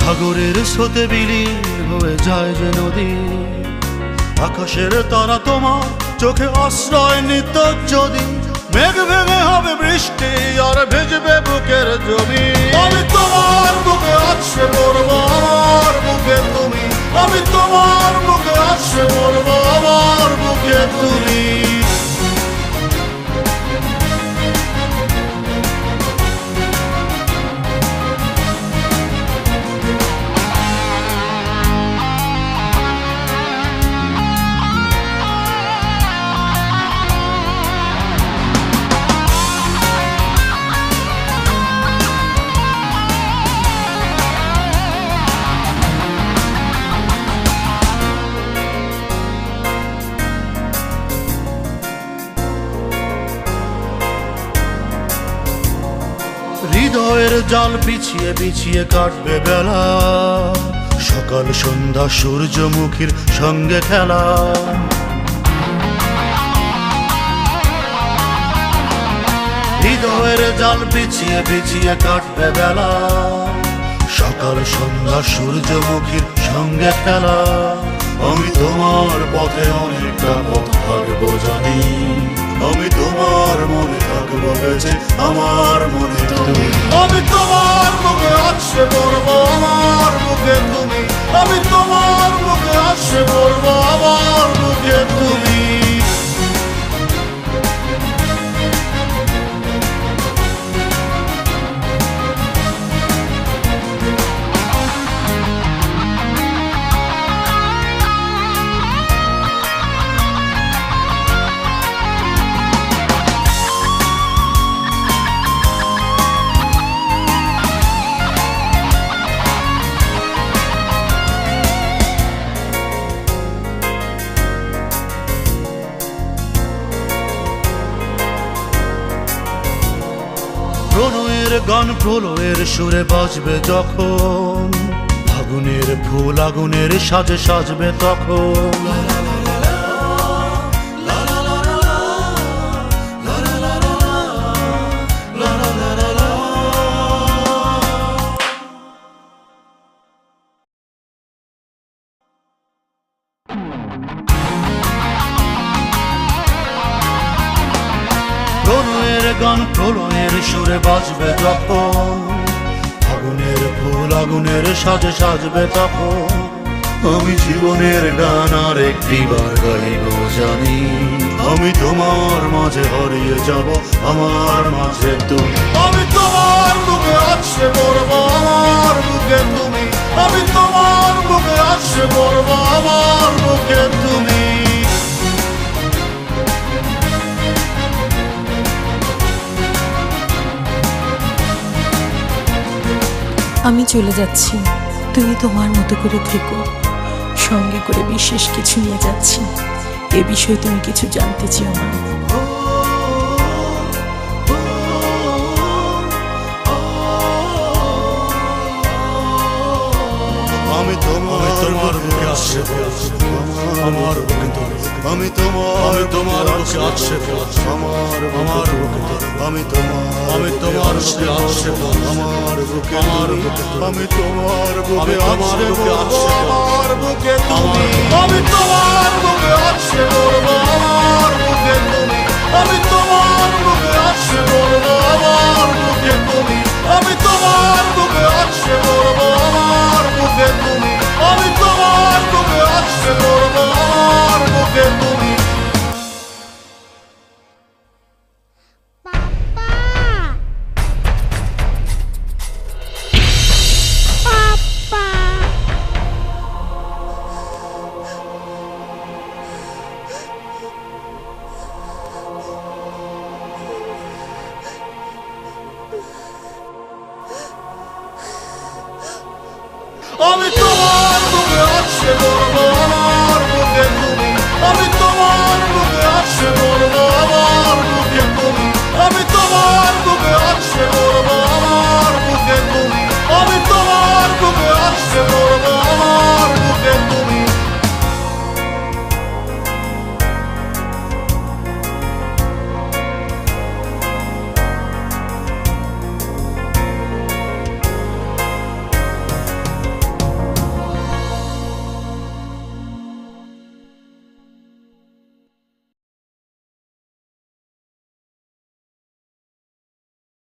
সাগরের স্রোতে বিলীন হয়ে যায় যে নদী, আকাশের তারা তোমার চোখে আশ্রয় নিত যদি, মেঘ ভেঙে হবে বৃষ্টি আর ভেজবে বুকের জমি। আমি তোমার বুকে আছড়ে পড়বো, আমার বুকে তুমি, আমি তোমার বুকে আছড়ে পড়বো, আমার বুকে তুমি। হৃদয়ের জাল বিছিয়ে বিছিয়ে কাটবে বেলা, সকাল সন্ধ্যা সূর্যমুখীর সঙ্গে খেলা। হৃদয়ের জাল বিছিয়ে বিছিয়ে কাটবে বেলা, সকাল সন্ধ্যা সূর্যমুখীর সঙ্গে খেলা। আমি তোমার পথে অনেকটা পথ হাঁটবো জানি, আমি তোমার মনে থাকবো বেঁচে, আমার মনে তুমি। আমি তোমার বুকে আছড়ে পড়বো, আমার বুকে তুমি, আমি তোমার বুকে আছড়ে পড়বো, আমার বুকে তুমি। প্রণয়ের গান প্রলয়ের সুরে বাজবে যখন, আগুনের ফুল আগুনের সাজে সাজবে তখন। প্রণয়ের গান প্রলয়ের সুরে বাজবে যখন, আগুনের ফুল আগুনের সাজে সাজবে তখন। আমি জীবনের গান আর একটি বার গাইব জানি, আমি তোমার মাঝে হারিয়ে যাব, আমার মাঝে তুমি। আমি তোমার বুকে আছড়ে পড়বো, আমার বুকে তুমি, আমি তোমার বুকে আছড়ে পড়বো, আমার বুকে তুমি। আমি চলে যাচ্ছি, তুমি তোমার মতো করে থেকো, সঙ্গে করে বিশেষ কিছু নিয়ে যাচ্ছি, এ বিষয়ে তুমি কিছু জানতে চেও না। আমি তোমার বুকে আছড়ে পড়ছি, আমার বুকে তুমি, আমি তোমার বুকে আছড়ে পড়ছি, আমার বুকে তুমি, আমি তোমার বুকে আছড়ে পড়ছি, আমার বুকে, আমি তোমার বুকে আছড়ে পড়ছি, আমার বুকে তুমি, আমি তোমার বুকে আছড়ে পড়বো, আমার বুকে তুমি, আমি তোমার বুকে আছড়ে পড়বো, আমার বুকে তুমি, আমি তোমার বুকে আছড়ে পড়বো, আমার বুকে তুমি, আমি তোমার বুকে আছড়ে পড়বো, আমার বুকে তুমি। আমি তোমার বুকে আছড়ে পড়বো,